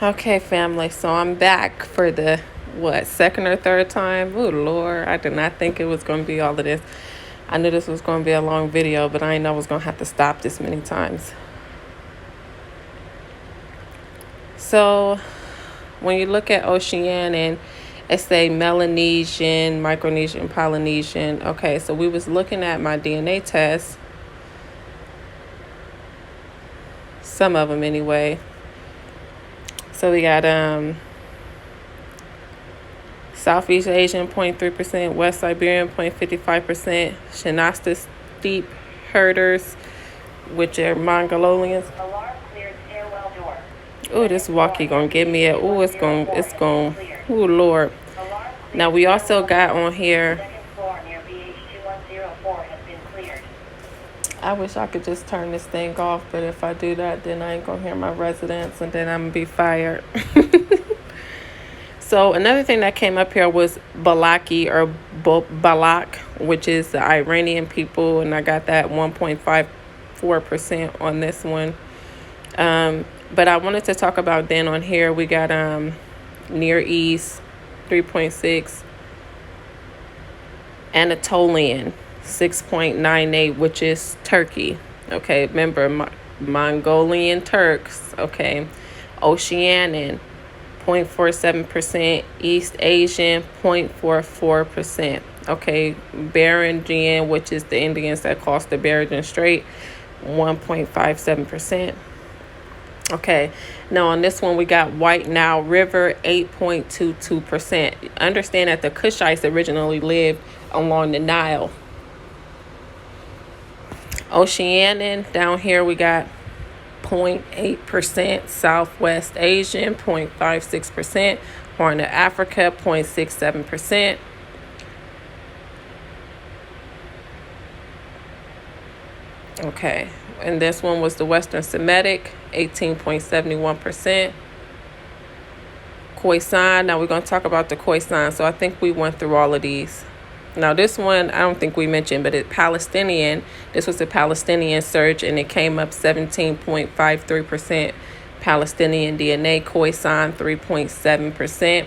Okay, family. So I'm back for the second or third time. Oh Lord, I did not think it was going to be all of this. I knew this was going to be a long video, but I didn't know I was going to have to stop this many times. So when you look at Oceanian, it's say Melanesian, Micronesian, Polynesian. Okay, so we was looking at my DNA tests. Some of them anyway. So we got Southeast Asian 0.3%, West Siberian 0.55%, Shinasta steppe herders, which are Mongolians. Oh, this walkie gonna give me a it's gonna oh Lord. Now we also got on here. I wish I could just turn this thing off, but if I do that, then I ain't gonna hear my residents, and then I'm gonna be fired. So another thing that came up here was Balaki or Balak, which is the Iranian people, and I got that 1.54% on this one. But I wanted to talk about then on here we got Near East 3.6, Anatolian 6.98, which is Turkey. Okay, remember Mongolian Turks. Okay, Oceanian 0.47%, East Asian 0.44%. Okay, Beringian, which is the Indians that cross the Bering Strait, 1.57%. Okay, now on this one we got White Nile River 8.22%. Understand that the Kushites originally lived along the Nile. Oceanian, down here we got 0.8%, Southwest Asian 0.56%, Horn of Africa 0.67%. Okay, and this one was the Western Semitic 18.71%. Khoisan, now we're going to talk about the Khoisan. So I think we went through all of these. Now this one I don't think we mentioned, but it's Palestinian. This was a Palestinian search, and it came up 17.53% Palestinian DNA. Khoisan 3.7%.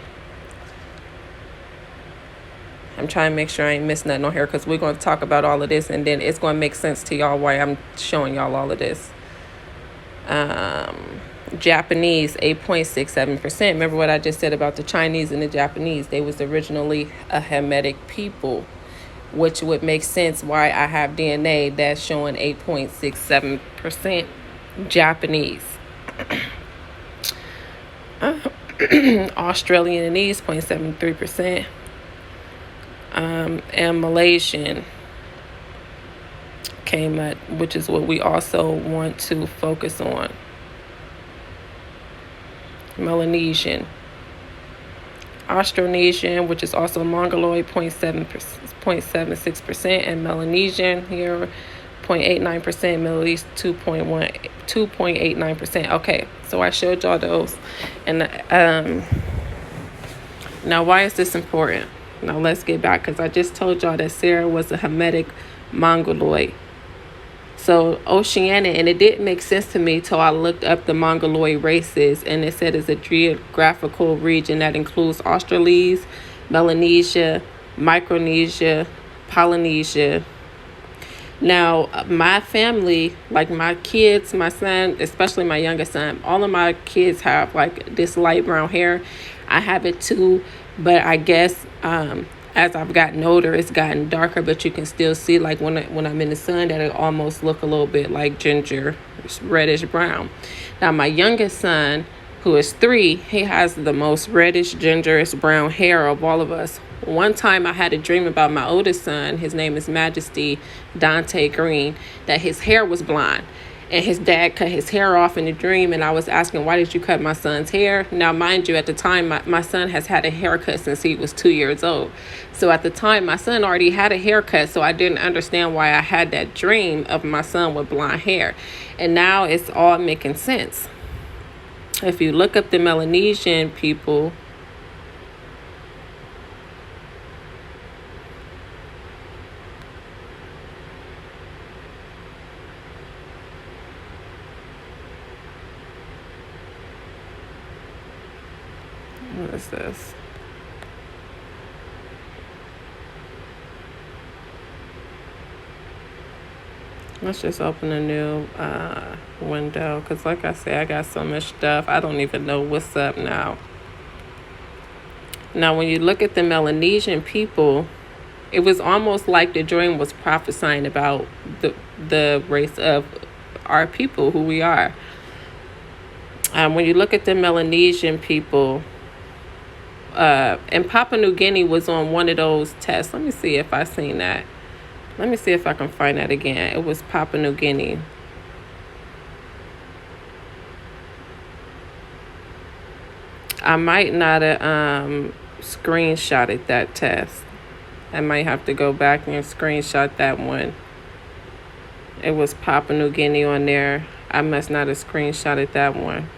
I'm trying to make sure I ain't missed nothing on here, because we're going to talk about all of this, and then it's going to make sense to y'all why I'm showing y'all all of this. Japanese 8.67%. Remember what I just said about the Chinese and the Japanese? They was originally a Hamitic people, which would make sense why I have DNA that's showing 8.67% Japanese. Australianese 0.73%. And Malaysian came at, which is what we also want to focus on. Melanesian. Austronesian, which is also Mongoloid, 0.76%, and Melanesian here 0.89%, Middle East 2.89%. Okay, so I showed y'all those. And now why is this important? Now let's get back, because I just told y'all that Sarah was a Hamitic Mongoloid. So Oceania, and it didn't make sense to me till I looked up the Mongoloid races, and it said it's a geographical region that includes Australese, Melanesia, Micronesia, Polynesia. Now, my family, like my kids, my son, especially my youngest son, all of my kids have like this light brown hair. I have it too, but I guess as I've gotten older, it's gotten darker, but you can still see, like when I'm in the sun, that it almost look a little bit like ginger, reddish brown. Now, my youngest son, who is 3, he has the most reddish, gingerish brown hair of all of us. One time I had a dream about my oldest son, his name is Majesty Dante Green, that his hair was blonde. And his dad cut his hair off in the dream, and I was asking, why did you cut my son's hair? Now, mind you, at the time, my son has had a haircut since he was 2 years old. So at the time, my son already had a haircut, so I didn't understand why I had that dream of my son with blonde hair. And now it's all making sense. If you look up the Melanesian people, What is this? Let's just open a new window, because like I said, I got so much stuff. I don't even know what's up now. Now, when you look at the Melanesian people, it was almost like the dream was prophesying about the race of our people, who we are. When you look at the Melanesian people, and Papua New Guinea was on one of those tests. Let me see if I seen that. Let me see if I can find that again. It was Papua New Guinea. I might not have screenshotted that test. I might have to go back and screenshot that one. It was Papua New Guinea on there. I must not have screenshotted that one.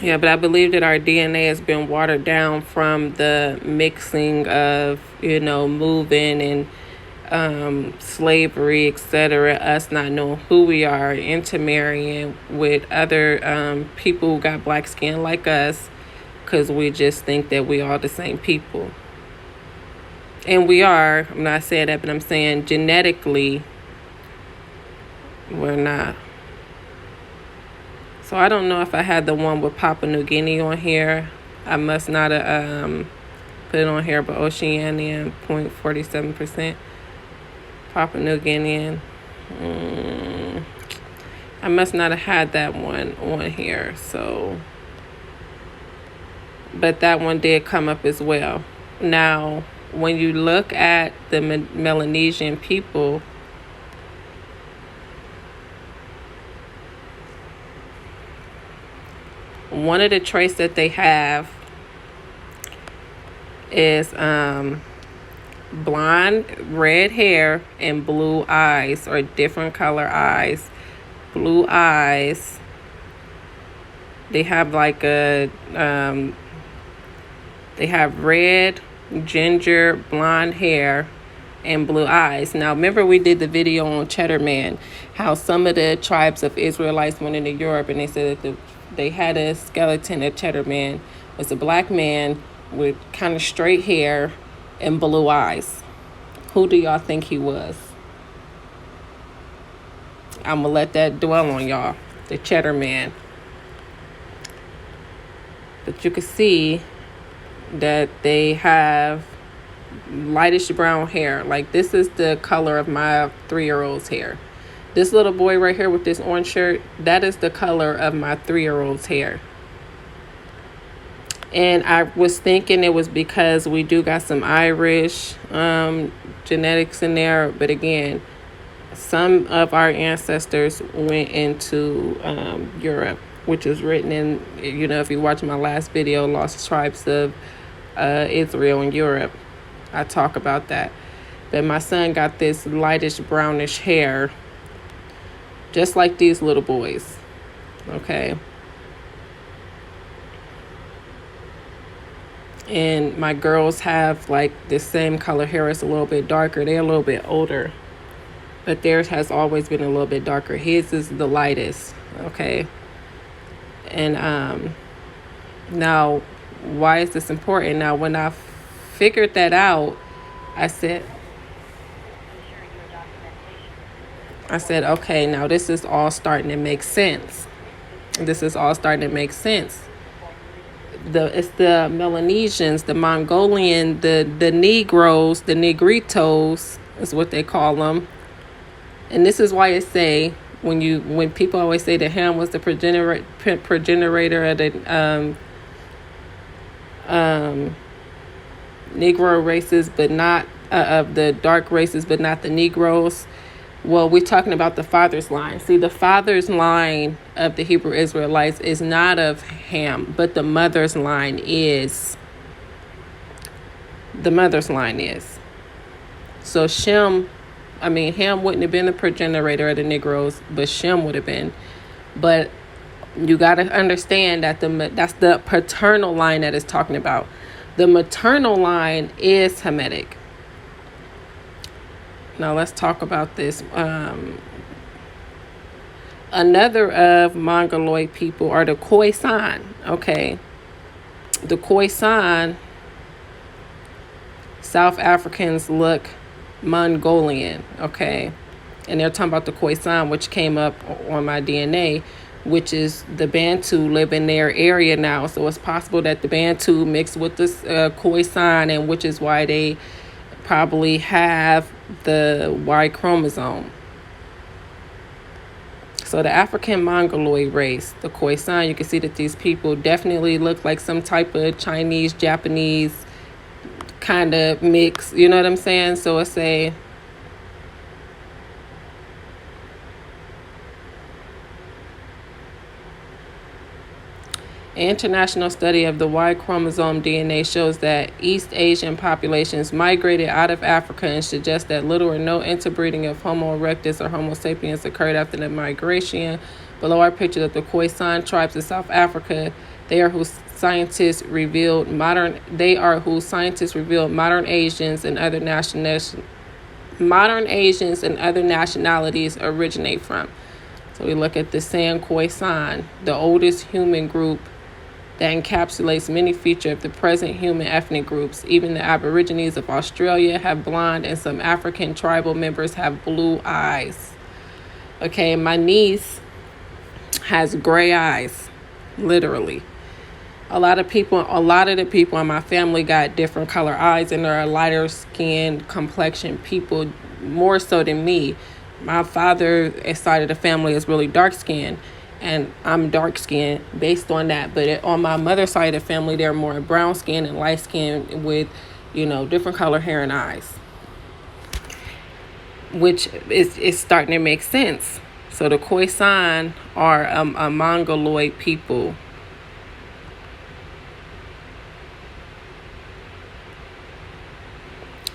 Yeah, but I believe that our DNA has been watered down from the mixing of, moving and slavery, etc. Us not knowing who we are, intermarrying with other people who got black skin like us, because we just think that we are the same people. And we are. I'm not saying that, but I'm saying genetically, we're not. So I don't know if I had the one with Papua New Guinea on here. I must not have put it on here, but Oceanian, 0.47%. Papua New Guinean. I must not have had that one on here. So, but that one did come up as well. Now, when you look at the Melanesian people, one of the traits that they have is blonde, red hair, and blue eyes, or different color eyes. Blue eyes. They have like they have red, ginger, blonde hair, and blue eyes. Now, remember we did the video on Cheddar Man, how some of the tribes of Israelites went into Europe and they said that they had a skeleton of Cheddar Man. It was a black man with kind of straight hair and blue eyes. Who do y'all think he was? I'm going to let that dwell on y'all. The Cheddar Man. But you can see that they have lightish brown hair. Like, this is the color of my 3-year-old's hair. This little boy right here with this orange shirt, that is the color of my 3-year-old's hair. And I was thinking it was because we do got some Irish genetics in there. But again, some of our ancestors went into Europe, which is written in, if you watch my last video, Lost Tribes of Israel in Europe, I talk about that. But my son got this lightish brownish hair, just like these little boys. Okay. And my girls have like the same color hair. It's a little bit darker. They're a little bit older, but theirs has always been a little bit darker. His is the lightest. Okay. And now, why is this important? Now, when I figured that out, I said, okay, now this is all starting to make sense. It's the Melanesians, the Mongolian, the Negroes, the Negritos is what they call them. And this is why it say, when people always say that Ham was the progenitor of the Negro races, but not of the dark races, but not the Negroes. Well, we're talking about the father's line. See, the father's line of the Hebrew Israelites is not of Ham, but the mother's line is. The mother's line is. So Ham wouldn't have been the progenitor of the Negroes, but Shem would have been. But you got to understand that that's the paternal line that it's talking about. The maternal line is Hamitic. Now let's talk about this. Another of Mongoloid people are the Khoisan. Okay, the Khoisan South Africans look Mongolian. Okay, and they're talking about the Khoisan, which came up on my DNA, which is the Bantu live in their area now. So it's possible that the Bantu mixed with this Khoisan, and which is why they probably have the Y chromosome. So the African Mongoloid race, the Khoisan, you can see that these people definitely look like some type of Chinese, Japanese kind of mix. You know what I'm saying? So it's a An international study of the Y chromosome DNA shows that East Asian populations migrated out of Africa and suggests that little or no interbreeding of Homo erectus or Homo sapiens occurred after the migration. Below are pictures of the Khoisan tribes of South Africa. They are whose scientists revealed modern Asians and other nationalities originate from. So we look at the San Khoisan, the oldest human group that encapsulates many features of the present human ethnic groups. Even the Aborigines of Australia have blonde, and some African tribal members have blue eyes. Okay, my niece has gray eyes, literally. A lot of the people in my family got different color eyes, and they're lighter skin complexion people, more so than me. My father's side of the family is really dark skinned, and I'm dark skinned based on that. But on my mother's side of the family, they're more brown skinned and light skinned with, different color hair and eyes, which is starting to make sense. So the Khoisan are a Mongoloid people.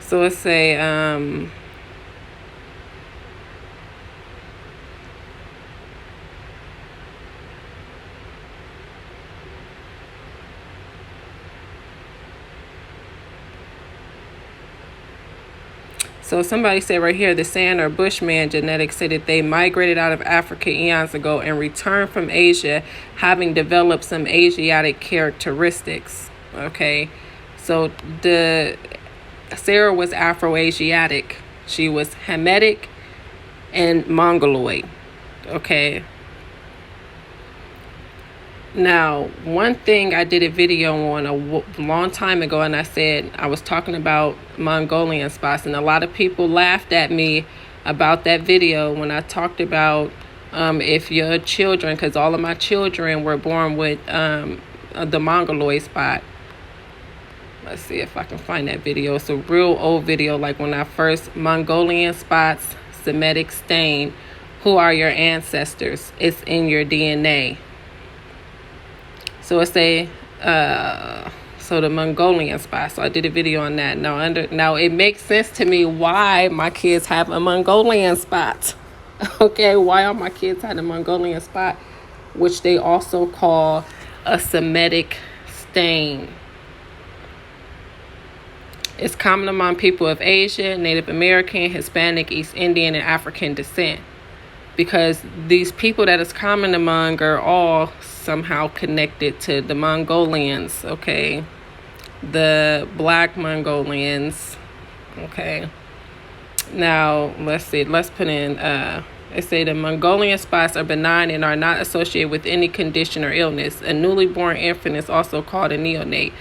So let's say So somebody said right here, the Sand or Bushman genetics say that they migrated out of Africa eons ago and returned from Asia, having developed some Asiatic characteristics. Okay, so Sarah was Afro-Asiatic. She was Hamitic and Mongoloid. Okay. Now, one thing I did a video on a long time ago, and I was talking about Mongolian spots, and a lot of people laughed at me about that video when I talked about if your children, because all of my children were born with the Mongoloid spot. Let's see if I can find that video. It's a real old video, like when I first, Mongolian spots, Semitic stain, who are your ancestors? It's in your DNA. So it's the Mongolian spot. So I did a video on that. Now it makes sense to me why my kids have a Mongolian spot. Okay, why are my kids having a Mongolian spot, which they also call a Semitic stain. It's common among people of Asia, Native American, Hispanic, East Indian, and African descent. Because these people that it's common among are all somehow connected to the Mongolians, okay? The Black Mongolians, okay? Now, let's see. Let's put in, they say the Mongolian spots are benign and are not associated with any condition or illness. A newly born infant is also called a neonate.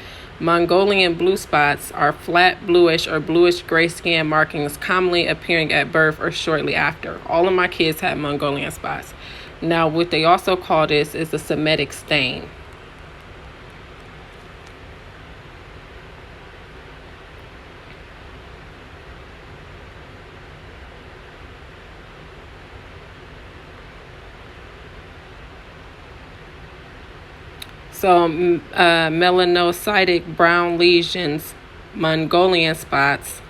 Mongolian blue spots are flat bluish or bluish gray skin markings commonly appearing at birth or shortly after. All of my kids had Mongolian spots. Now, what they also call this is a Semitic stain. So melanocytic brown lesions, Mongolian spots,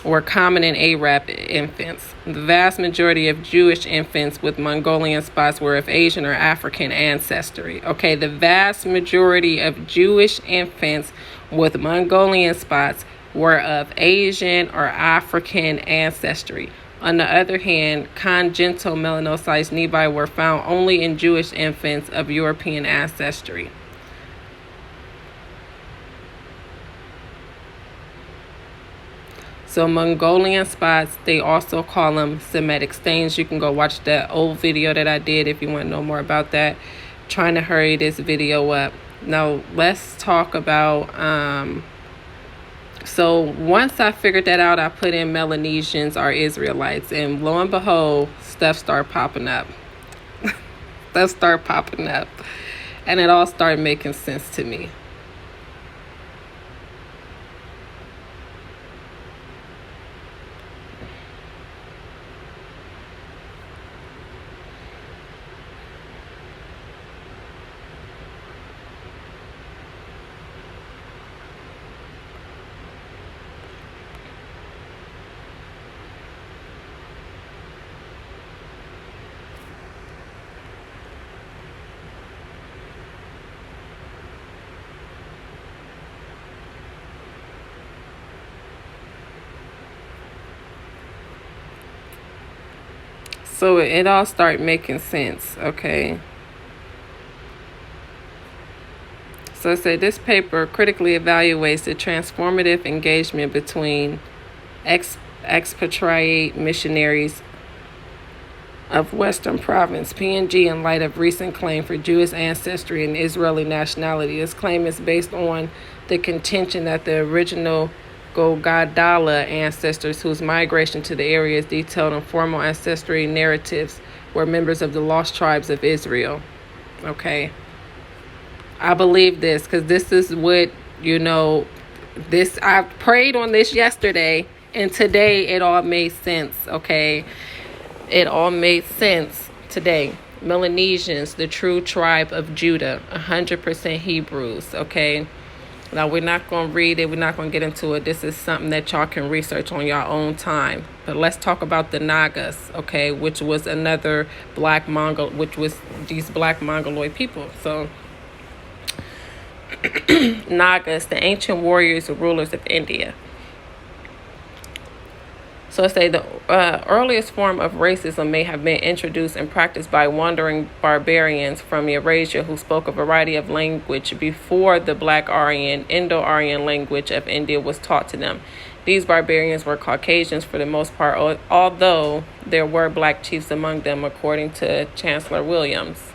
were common in Arab infants. The vast majority of Jewish infants with Mongolian spots were of Asian or African ancestry. Okay, the vast majority of Jewish infants with Mongolian spots were of Asian or African ancestry. On the other hand, congenital melanocytes nevi were found only in Jewish infants of European ancestry. So Mongolian spots, they also call them Semitic stains. You can go watch that old video that I did if you want to know more about that. Trying to hurry this video up. Now let's talk about so once I figured that out, I put in Melanesians are Israelites, and lo and behold, stuff started popping up. Stuff started popping up, and it all started making sense to me. So it all started making sense, okay? So it said this paper critically evaluates the transformative engagement between expatriate missionaries of Western Province, PNG, in light of recent claim for Jewish ancestry and Israeli nationality. This claim is based on the contention that the original Gogadala ancestors, whose migration to the area is detailed in formal ancestry narratives, were members of the lost tribes of Israel. Okay. I believe this because this is what, this, I prayed on this yesterday, and today it all made sense, okay? It all made sense today. Melanesians, the true tribe of Judah, 100% Hebrews, okay? Now, we're not going to read it. We're not going to get into it. This is something that y'all can research on your own time. But let's talk about the Nagas, okay, which was another which was these black Mongoloid people. So, Nagas, the ancient warriors and rulers of India. So I say the earliest form of racism may have been introduced and practiced by wandering barbarians from Eurasia who spoke a variety of language before the Black Aryan, Indo-Aryan language of India was taught to them. These barbarians were Caucasians for the most part, although there were black chiefs among them, according to Chancellor Williams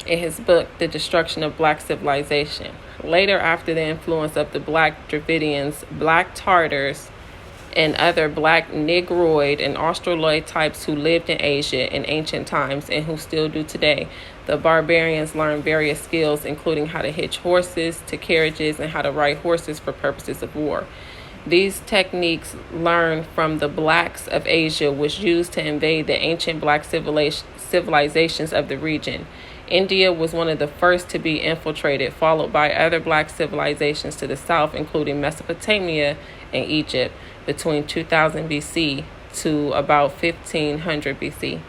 in his book, The Destruction of Black Civilization. Later, after the influence of the Black Dravidians, Black Tartars, and other black Negroid and Australoid types who lived in Asia in ancient times and who still do today, the barbarians learned various skills, including how to hitch horses to carriages and how to ride horses for purposes of war. These techniques learned from the blacks of Asia was used to invade the ancient black civilizations of the region. India was one of the first to be infiltrated, followed by other black civilizations to the south, including Mesopotamia and Egypt, between 2000 BC to about 1500 BC.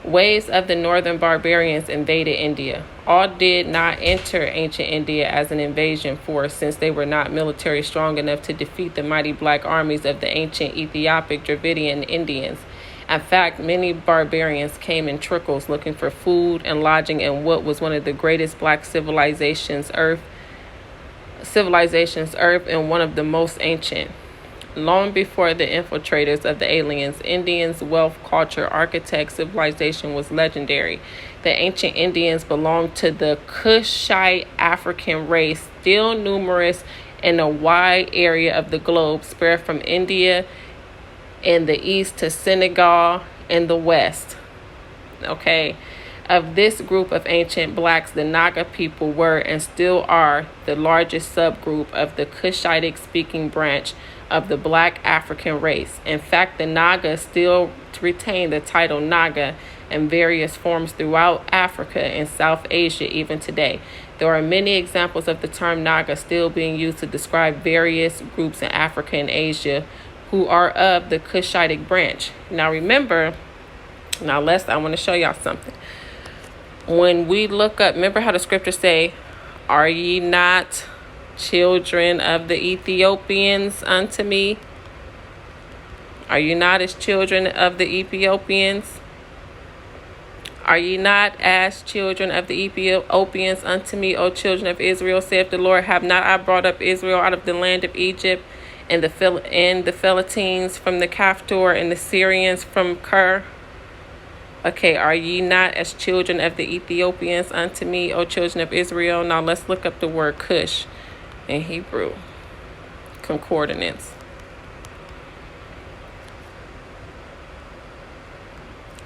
Waves of the northern barbarians invaded India. All did not enter ancient India as an invasion force, since they were not military strong enough to defeat the mighty black armies of the ancient Ethiopic Dravidian Indians. In fact, many barbarians came in trickles looking for food and lodging in what was one of the greatest black civilizations Earth, and one of the most ancient. Long before the infiltrators of the aliens, Indians' wealth, culture, architect, civilization was legendary. The ancient Indians belonged to the Kushite African race, still numerous in a wide area of the globe, spread from India in the east to Senegal in the west. Okay. Of this group of ancient blacks, the Naga people were and still are the largest subgroup of the Cushitic-speaking branch of the black African race. In fact, the Naga still retain the title Naga in various forms throughout Africa and South Asia even today. There are many examples of the term Naga still being used to describe various groups in Africa and Asia who are of the Cushitic branch. Now remember, I want to show y'all something. When we look up, remember how the scriptures say, "Are ye not children of the Ethiopians unto me?" Are you not as children of the Ethiopians? Are ye not as children of the Ethiopians unto me, O children of Israel, saith the Lord? Have not I brought up Israel out of the land of Egypt, and the Philistines from the Caphtor, and the Syrians from Ker? Okay, are ye not as children of the Ethiopians unto me, O children of Israel? Now let's look up the word Cush in Hebrew concordance.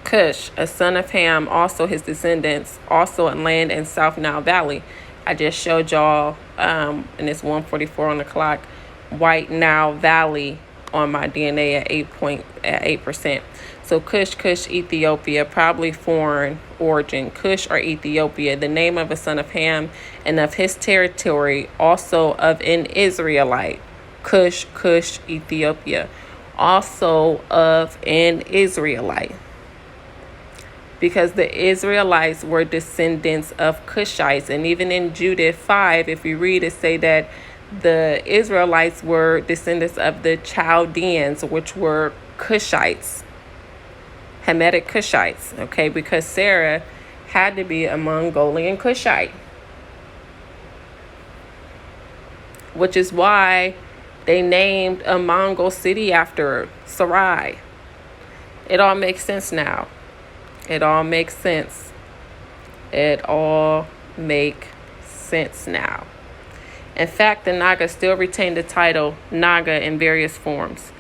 Cush, a son of Ham, also his descendants, also a land in South Nile Valley. I just showed y'all, and it's 1:44 on the clock, White Nile Valley on my DNA at 8%. So Cush, Ethiopia, probably foreign origin. Cush or Ethiopia, the name of a son of Ham and of his territory, also of an Israelite. Cush, Ethiopia, also of an Israelite. Because the Israelites were descendants of Cushites. And even in Judith 5, if you read it, say that the Israelites were descendants of the Chaldeans, which were Cushites, Hamitic Cushites, okay, because Sarah had to be a Mongolian Cushite, which is why they named a Mongol city after her, Sarai. It all makes sense now. It all makes sense. It all make sense now. In fact, the Naga still retain the title Naga in various forms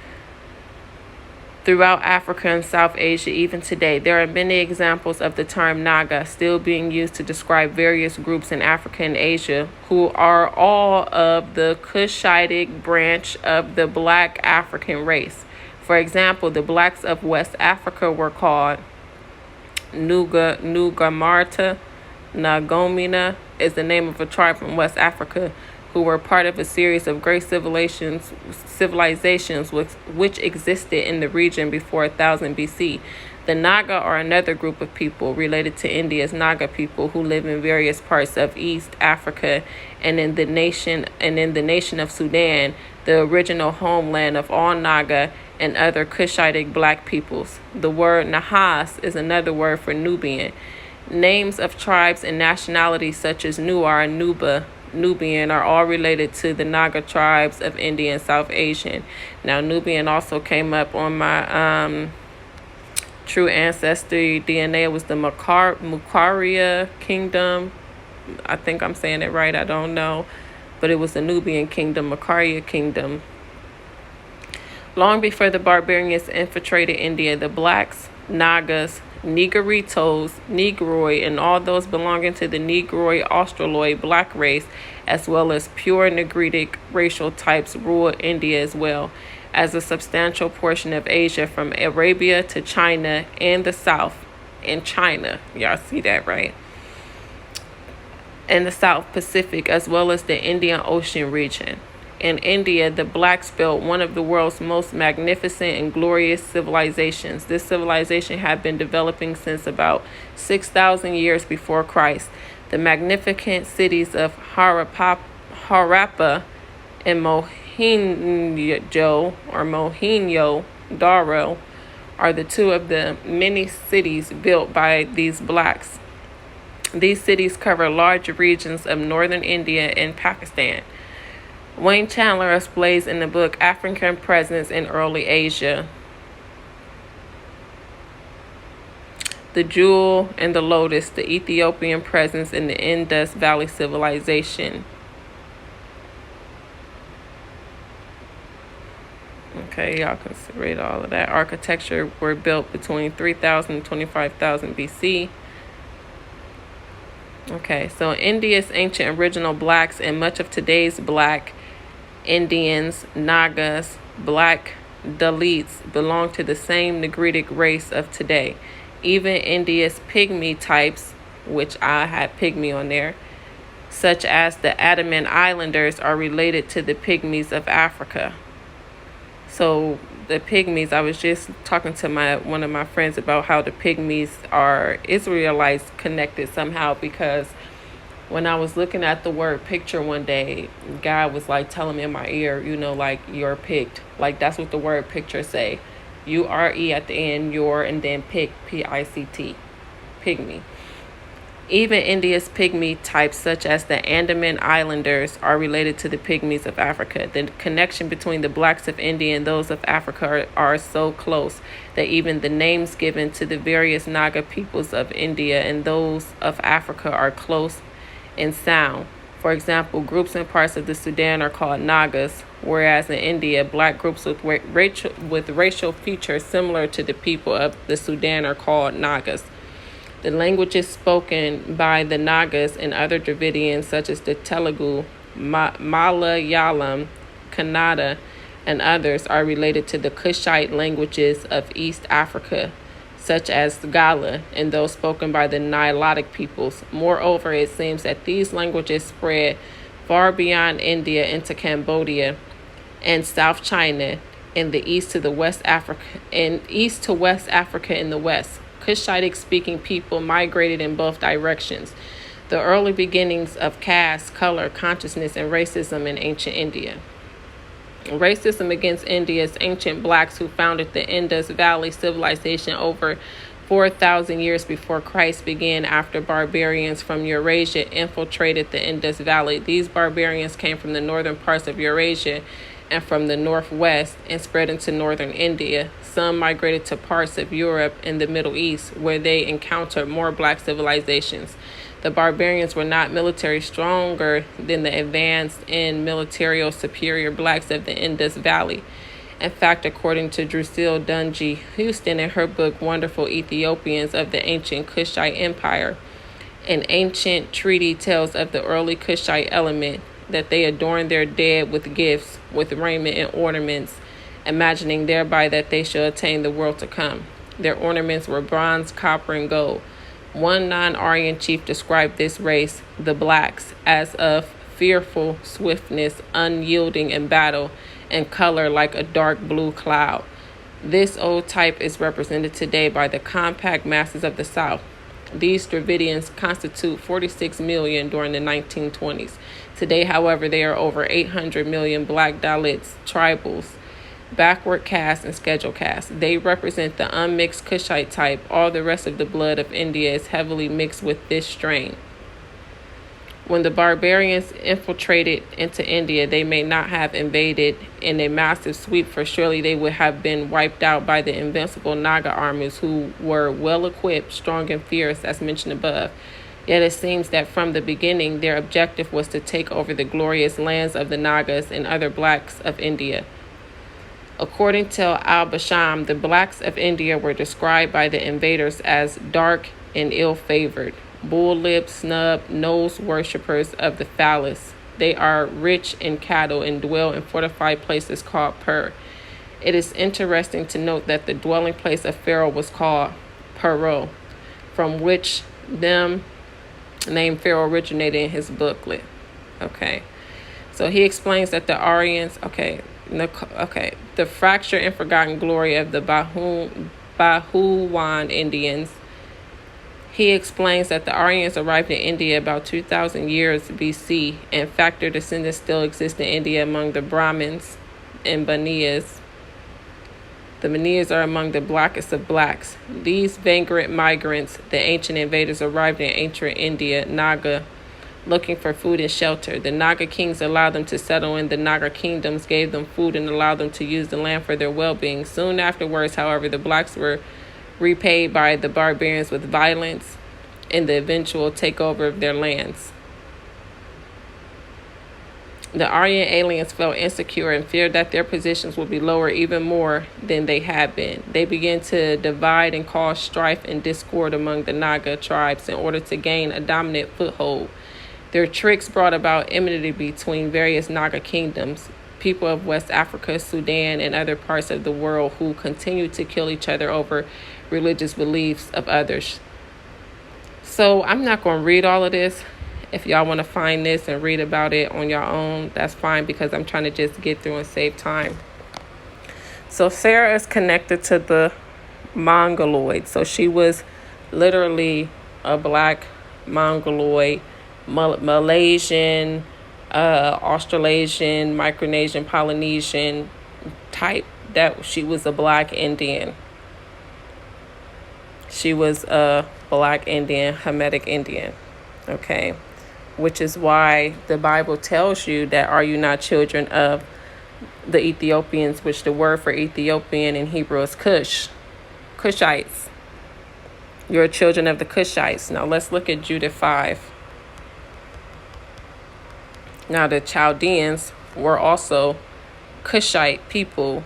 throughout Africa and South Asia even today. There are many examples of the term Naga still being used to describe various groups in Africa and Asia who are all of the Cushitic branch of the Black African race. For example, the blacks of West Africa were called Nugamarta. Nagomina is the name of a tribe from West Africa who were part of a series of great civilizations which existed in the region before 1000 BC. The Naga are another group of people related to India's Naga people who live in various parts of East Africa and in the nation of Sudan, the original homeland of all Naga and other Cushitic black peoples. The word Nahas is another word for Nubian. Names of tribes and nationalities such as Nuar and Nubian are all related to the Naga tribes of India and South Asia. Now, Nubian also came up on my true ancestry DNA. It was the Mukaria kingdom. I think I'm saying it right. I don't know. But it was the Nubian kingdom, Mukaria kingdom. Long before the barbarians infiltrated India, the blacks, Nagas, Negritos, Negroid, and all those belonging to the Negroid Australoid black race, as well as pure Negritic racial types, ruled India as well as a substantial portion of Asia from Arabia to China and the South. In China, y'all see that, right? And the South Pacific, as well as the Indian Ocean region. In India, the blacks built one of the world's most magnificent and glorious civilizations. This civilization had been developing since about 6,000 years before Christ. The magnificent cities of Harappa and Mohenjo-Daro are the two of the many cities built by these blacks. These cities cover large regions of northern India and Pakistan. Wayne Chandler explains in the book African Presence in Early Asia, The Jewel and the Lotus, the Ethiopian Presence in the Indus Valley Civilization. Okay, y'all can read all of that. Architecture were built between 3,000 and 25,000 BC. Okay, so India's ancient original blacks and much of today's black Indians, Nagas, black Dalits belong to the same Negritic race of today. Even India's pygmy types, which I had pygmy on there, such as the Andaman Islanders, are related to the pygmies of Africa. So the pygmies, I was just talking to one of my friends about how the pygmies are Israelites connected somehow, because when I was looking at the word picture one day, God was like telling me in my ear, like, you're picked. Like, that's what the word picture say. Ure at the end, Yor, and then Pict, Pict, pygmy. Even India's pygmy types, such as the Andaman Islanders, are related to the pygmies of Africa. The connection between the blacks of India and those of Africa are so close that even the names given to the various Naga peoples of India and those of Africa are close in sound. For example, groups and parts of the Sudan are called Nagas, whereas in India, black groups with racial features similar to the people of the Sudan are called Nagas. The languages spoken by the Nagas and other Dravidians, such as the Telugu, Malayalam, Kannada, and others, are related to the Kushite languages of East Africa, such as Gala, and those spoken by the Nilotic peoples. Moreover, it seems that these languages spread far beyond India into Cambodia and South China, in the east to West Africa in the west. Cushitic-speaking people migrated in both directions. The early beginnings of caste, color, consciousness, and racism in ancient India. Racism against India's ancient blacks who founded the Indus Valley civilization over 4,000 years before Christ began after barbarians from Eurasia infiltrated the Indus Valley. These barbarians came from the northern parts of Eurasia and from the northwest and spread into northern India. Some migrated to parts of Europe and the Middle East, where they encountered more black civilizations. The barbarians were not militarily stronger than the advanced and militarily superior blacks of the Indus Valley. In fact, according to Drusilla Dungy Houston in her book Wonderful Ethiopians of the Ancient Kushite Empire, an ancient treaty tells of the early Kushite element that they adorned their dead with gifts, with raiment and ornaments, imagining thereby that they shall attain the world to come. Their ornaments were bronze, copper, and gold. One non-Aryan chief described this race, the blacks, as of fearful swiftness, unyielding in battle, and color like a dark blue cloud. This old type is represented today by the compact masses of the South. These Dravidians constitute 46 million during the 1920s. Today, however, there are over 800 million black Dalits, tribals, backward caste, and scheduled caste. They represent the unmixed Kushite type. All the rest of the blood of India is heavily mixed with this strain. When the barbarians infiltrated into India, they may not have invaded in a massive sweep, for surely they would have been wiped out by the invincible Naga armies, who were well equipped, strong, and fierce, as mentioned above. Yet it seems that from the beginning, their objective was to take over the glorious lands of the Nagas and other blacks of India. According to Al-Basham, the blacks of India were described by the invaders as dark and ill-favored, bull-lipped, snub, nose worshippers of the phallus. They are rich in cattle and dwell in fortified places called Pur. It is interesting to note that the dwelling place of Pharaoh was called Paro, from which the name Pharaoh originated in his booklet. Okay, so he explains that the Aryans, the fractured and forgotten glory of the Bahuwan Indians. He explains that the Aryans arrived in India about 2,000 years BC. In fact, their descendants still exist in India among the Brahmins and Baniyas. The Baniyas are among the blackest of blacks. These vagrant migrants, the ancient invaders, arrived in ancient India, Naga, looking for food and shelter. The Naga kings allowed them to settle in the Naga kingdoms, gave them food, and allowed them to use the land for their well-being. Soon afterwards, however, the blacks were repaid by the barbarians with violence and the eventual takeover of their lands. The Aryan aliens felt insecure and feared that their positions would be lower even more than they had been. They began to divide and cause strife and discord among the Naga tribes in order to gain a dominant foothold. Their tricks brought about enmity between various Naga kingdoms, people of West Africa, Sudan, and other parts of the world who continued to kill each other over religious beliefs of others. So I'm not going to read all of this. If y'all want to find this and read about it on your own, that's fine, because I'm trying to just get through and save time. So Sarah is connected to the Mongoloid. So she was literally a black Mongoloid, Malaysian, Australasian, Micronesian, Polynesian type that she was a black Indian. She was a black Indian, Hamitic Indian. Okay. Which is why the Bible tells you that are you not children of the Ethiopians, which the word for Ethiopian in Hebrew is Cush, Cushites. You're children of the Cushites. Now let's look at Judah 5. Now the Chaldeans were also Cushite people.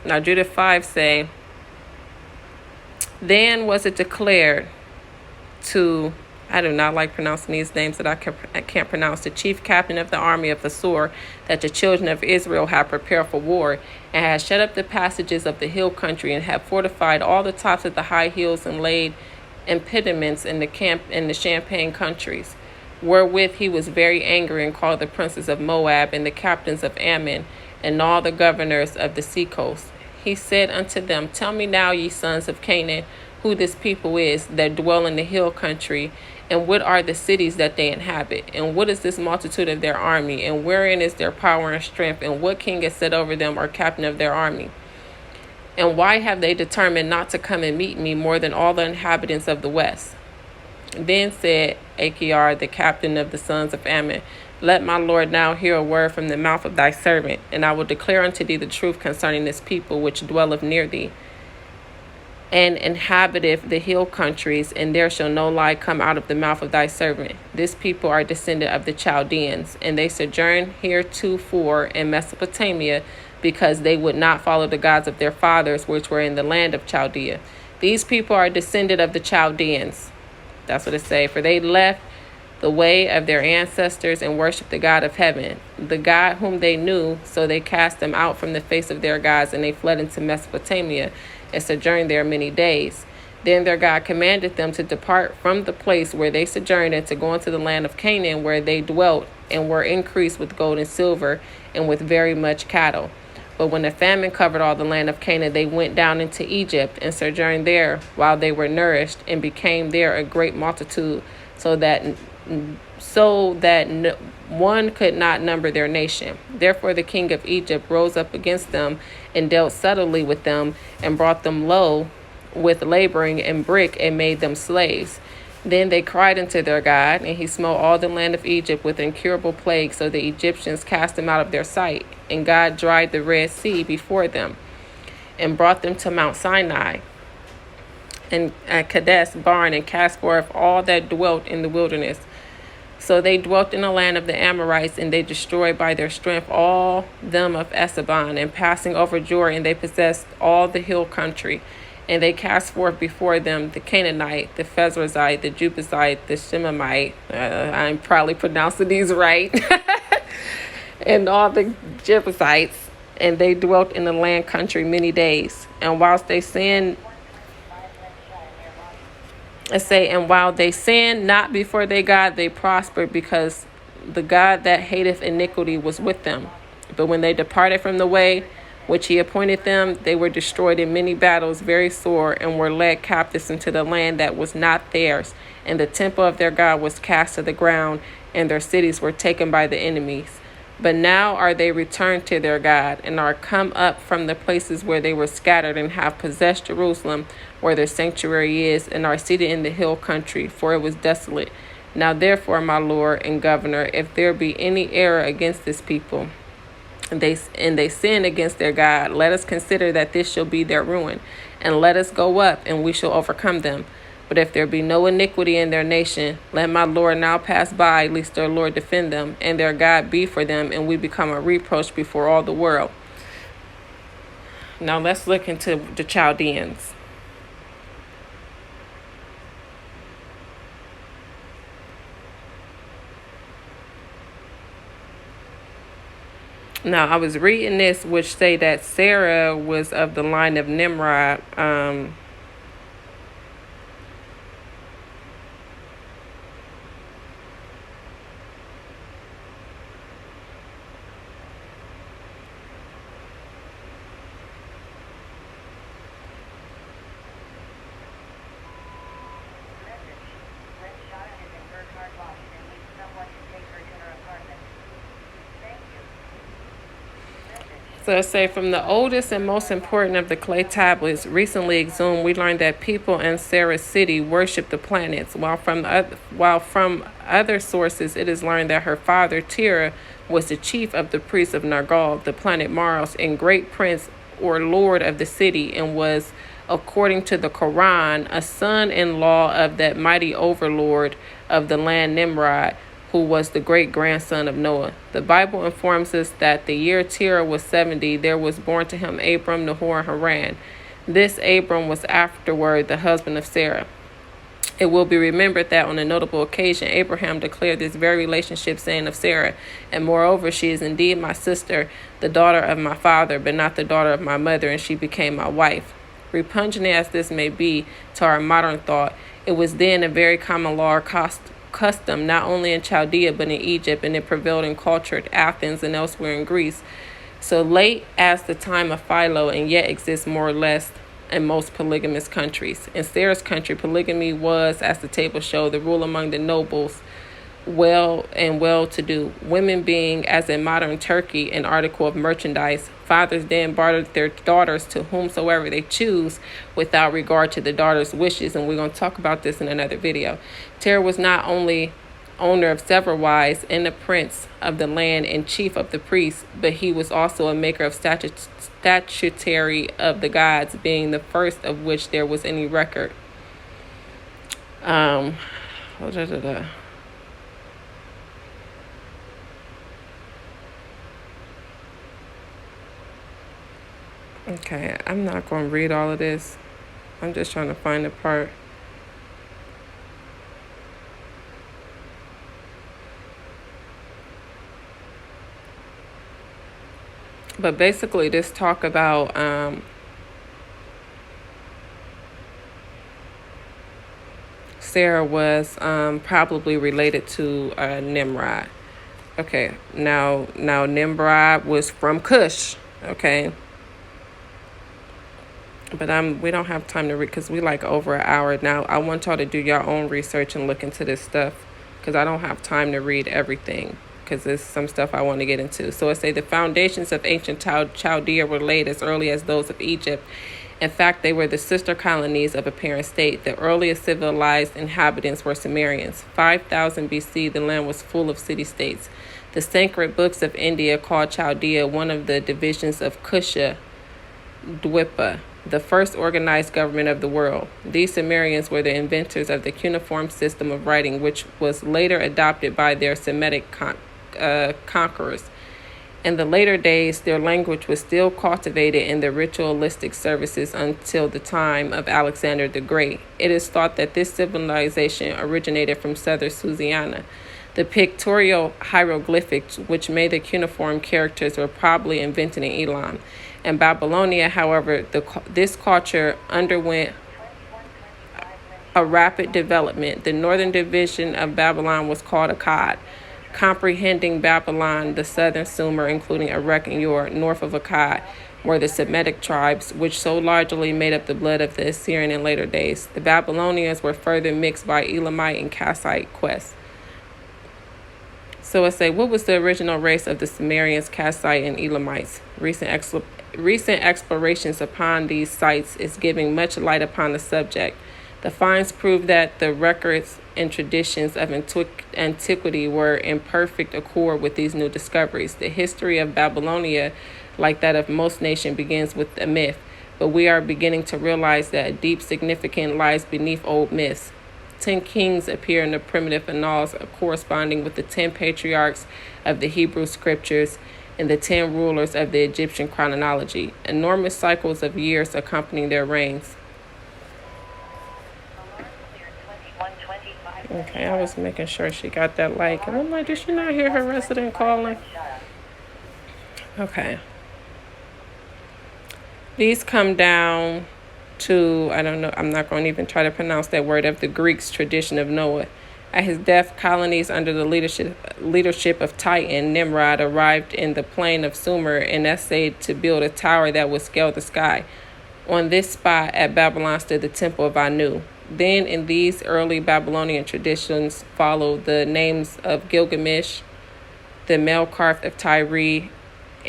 Now Judah 5 say, then was it declared to, I do not like pronouncing these names that I can't pronounce, the chief captain of the army of Assur, that the children of Israel had prepared for war, and had shut up the passages of the hill country, and had fortified all the tops of the high hills, and laid impediments in the camp in the Champagne countries, wherewith he was very angry, and called the princes of Moab, and the captains of Ammon, and all the governors of the seacoast. He said unto them, tell me now, ye sons of Canaan, who this people is that dwell in the hill country, and what are the cities that they inhabit, and what is this multitude of their army, and wherein is their power and strength, and what king is set over them or captain of their army? And why have they determined not to come and meet me more than all the inhabitants of the west? Then said Achior, the captain of the sons of Ammon, let my Lord now hear a word from the mouth of thy servant, and I will declare unto thee the truth concerning this people which dwelleth near thee, and inhabiteth the hill countries, and there shall no lie come out of the mouth of thy servant. This people are descended of the Chaldeans, and they sojourn heretofore in Mesopotamia, because they would not follow the gods of their fathers, which were in the land of Chaldea. These people are descended of the Chaldeans. That's what it say. For they left the way of their ancestors and worshiped the God of heaven, the God whom they knew. So they cast them out from the face of their gods, and they fled into Mesopotamia and sojourned there many days. Then their God commanded them to depart from the place where they sojourned, and to go into the land of Canaan, where they dwelt, and were increased with gold and silver, and with very much cattle. But when the famine covered all the land of Canaan, they went down into Egypt, and sojourned there while they were nourished, and became there a great multitude, so that one could not number their nation. Therefore the king of Egypt rose up against them, and dealt subtly with them, and brought them low with laboring and brick, and made them slaves. Then they cried unto their God, and he smote all the land of Egypt with incurable plague, so the Egyptians cast them out of their sight. And God dried the Red Sea before them, and brought them to Mount Sinai, and at Kadesh Barn, and cast forth all that dwelt in the wilderness. So they dwelt in the land of the Amorites, and they destroyed by their strength all them of Esabon, and passing over Jordan, they possessed all the hill country. And they cast forth before them the Canaanite, the Pharisite, the Jebusite, the Shemite, I'm probably pronouncing these right, and all the Jebusites, and they dwelt in the land country many days. And whilst they sinned, and while they sinned not before their God, they prospered, because the God that hateth iniquity was with them. But when they departed from the way which he appointed them, they were destroyed in many battles, very sore, and were led captives into the land that was not theirs. And the temple of their God was cast to the ground, and their cities were taken by the enemies. But now are they returned to their God, and are come up from the places where they were scattered, and have possessed Jerusalem, where their sanctuary is, and are seated in the hill country, for it was desolate. Now therefore, my Lord and governor, if there be any error against this people, and they sin against their God, let us consider that this shall be their ruin, and let us go up, and we shall overcome them. But if there be no iniquity in their nation, let my Lord now pass by, lest their Lord defend them, and their God be for them, and we become a reproach before all the world. Now let's look into the Chaldeans. Now, I was reading this, which say that Sarah was of the line of Nimrod. So I say from the oldest and most important of the clay tablets recently exhumed, we learned that people in Sarah's city worshiped the planets, while from other sources it is learned that her father Terah was the chief of the priests of Nargal, the planet Mars, and great prince or lord of the city, and was, according to the Quran, a son-in-law of that mighty overlord of the land Nimrod, who was the great-grandson of Noah. The Bible informs us that the year Terah was 70, there was born to him Abram, Nahor, and Haran. This Abram was afterward the husband of Sarah. It will be remembered that on a notable occasion, Abraham declared this very relationship, saying of Sarah, and moreover, she is indeed my sister, the daughter of my father, but not the daughter of my mother, and she became my wife. Repugnant as this may be to our modern thought, it was then a very common law or custom not only in Chaldea but in Egypt, and it prevailed in culture at Athens and elsewhere in Greece, so late as the time of Philo, and yet exists more or less in most polygamous countries. In Sarah's country, polygamy was, as the table showed, the rule among the nobles, well-to-do, women being, as in modern Turkey, an article of merchandise. Fathers then bartered their daughters to whomsoever they choose without regard to the daughter's wishes, and we're going to talk about this in another video. Terah was not only owner of several wives and the prince of the land and chief of the priests, but he was also a maker of statutory of the gods, being the first of which there was any record. Okay, I'm not going to read all of this. I'm just trying to find the part. But basically, this talk about Sarah was probably related to Nimrod. Okay, now Nimrod was from Cush. Okay. But we don't have time to read because we like over an hour now. I want y'all to do your own research and look into this stuff because I don't have time to read everything because there's some stuff I want to get into. So it say the foundations of ancient Chaldea were laid as early as those of Egypt. In fact, they were the sister colonies of a parent state. The earliest civilized inhabitants were Sumerians. 5000 BC, the land was full of city-states. The sacred books of India called Chaldea one of the divisions of Kusha, Dwipa, the first organized government of the world. These Sumerians were the inventors of the cuneiform system of writing, which was later adopted by their Semitic conquerors. In the later days, their language was still cultivated in the ritualistic services until the time of Alexander the Great. It is thought that this civilization originated from southern Louisiana. The pictorial hieroglyphics, which made the cuneiform characters, were probably invented in Elam. In Babylonia, however, this culture underwent a rapid development. The northern division of Babylon was called Akkad, comprehending Babylon, the southern Sumer, including Erech and Ur. North of Akkad were the Semitic tribes, which so largely made up the blood of the Assyrian in later days. The Babylonians were further mixed by Elamite and Kassite quests. So I say, what was the original race of the Sumerians, Kassite, and Elamites? Recent explorations upon these sites is giving much light upon the subject. The finds prove that the records and traditions of antiquity were in perfect accord with these new discoveries. The history of Babylonia, like that of most nations, begins with a myth, but we are beginning to realize that a deep significance lies beneath old myths. 10 kings appear in the primitive annals corresponding with the 10 patriarchs of the Hebrew scriptures and the 10 rulers of the Egyptian chronology, enormous cycles of years accompanying their reigns. Okay, I was making sure she got that like, and I'm like, did she not hear her resident calling? Okay. These come down to, I don't know, I'm not going to even try to pronounce that word, of the Greeks' tradition of Noah. At his death, colonies under the leadership of Titan, Nimrod, arrived in the plain of Sumer and essayed to build a tower that would scale the sky. On this spot at Babylon stood the temple of Anu. Then in these early Babylonian traditions followed the names of Gilgamesh, the Melkarth of Tyre,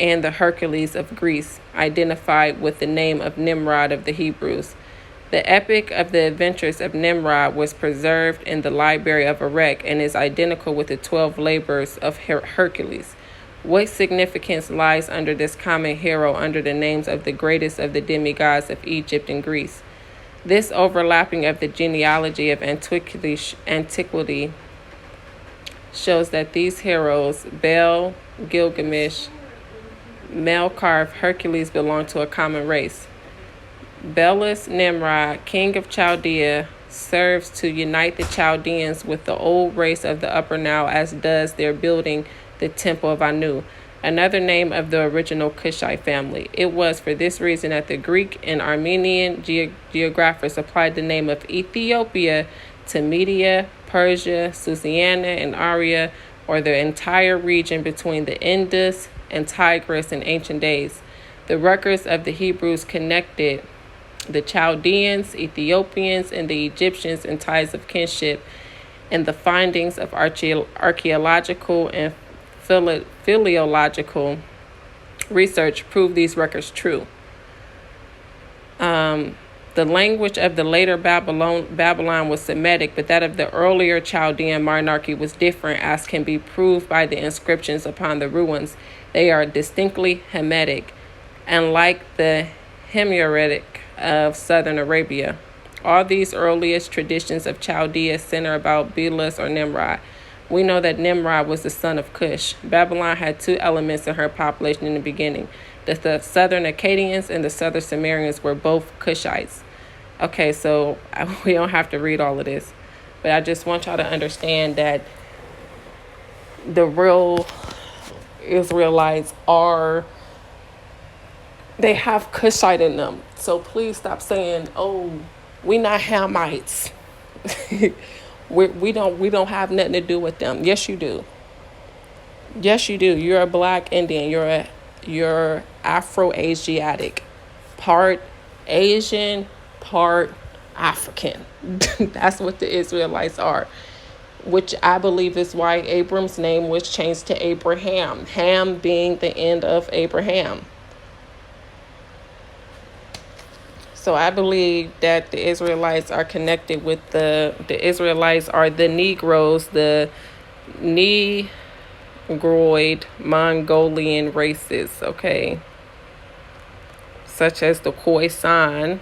and the Hercules of Greece, identified with the name of Nimrod of the Hebrews. The epic of the adventures of Nimrod was preserved in the library of Erech and is identical with the 12 labors of Hercules. What significance lies under this common hero under the names of the greatest of the demigods of Egypt and Greece? This overlapping of the genealogy of antiquity shows that these heroes, Bel, Gilgamesh, Melkarth, Hercules, belong to a common race. Belus Nimrod, king of Chaldea, serves to unite the Chaldeans with the old race of the Upper Nile, as does their building the Temple of Anu, another name of the original Kushite family. It was for this reason that the Greek and Armenian geographers applied the name of Ethiopia to Media, Persia, Susiana, and Aria, or the entire region between the Indus and Tigris in ancient days. The records of the Hebrews connected the Chaldeans, Ethiopians, and the Egyptians in ties of kinship, and the findings of archaeological and philological research prove these records true. The language of the later Babylon was Semitic, but that of the earlier Chaldean monarchy was different, as can be proved by the inscriptions upon the ruins. They are distinctly Hamitic, and like the Himyaritic of southern Arabia. All these earliest traditions of Chaldea center about Belus or Nimrod. We know that Nimrod was the son of Cush. Babylon had two elements in her population in the beginning. The southern Akkadians and the southern Sumerians were both Cushites. Okay, so we don't have to read all of this, but I just want y'all to understand that the real Israelites they have Cushite in them. So please stop saying, "Oh, we not Hamites." we don't have nothing to do with them. Yes, you do. Yes, you do. You're a black Indian. You're Afro-Asiatic, part Asian, part African. That's what the Israelites are, which I believe is why Abram's name was changed to Abraham, Ham being the end of Abraham. So I believe that the Israelites are connected with the Israelites are the Negroes, the Negroid Mongolian races, okay? Such as the Khoisan,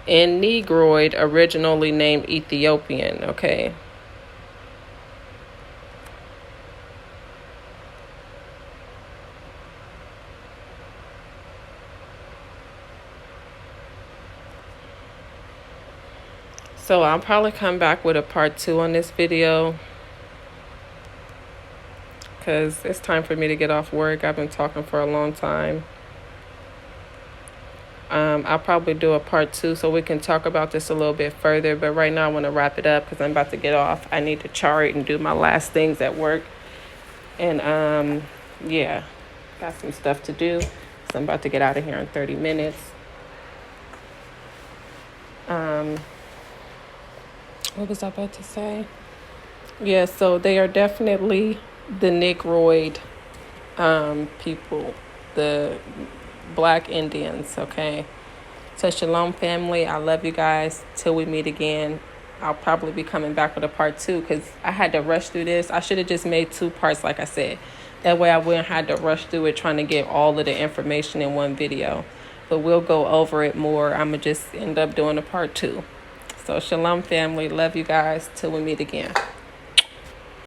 and Negroid, originally named Ethiopian, okay? So I'll probably come back with a part 2 on this video, because it's time for me to get off work. I've been talking for a long time. I'll probably do a part 2 so we can talk about this a little bit further. But right now I want to wrap it up because I'm about to get off. I need to chart and do my last things at work. And yeah, got some stuff to do. So I'm about to get out of here in 30 minutes. What was I about to say? Yeah, so they are definitely the Negroid people, the Black Indians, okay? So shalom, family. I love you guys. Till we meet again. I'll probably be coming back with a part 2 because I had to rush through this. I should have just made 2 parts, like I said. That way I wouldn't have to rush through it trying to get all of the information in one video. But we'll go over it more. I'm going to just end up doing a part 2. So shalom, family. Love you guys. Till we meet again.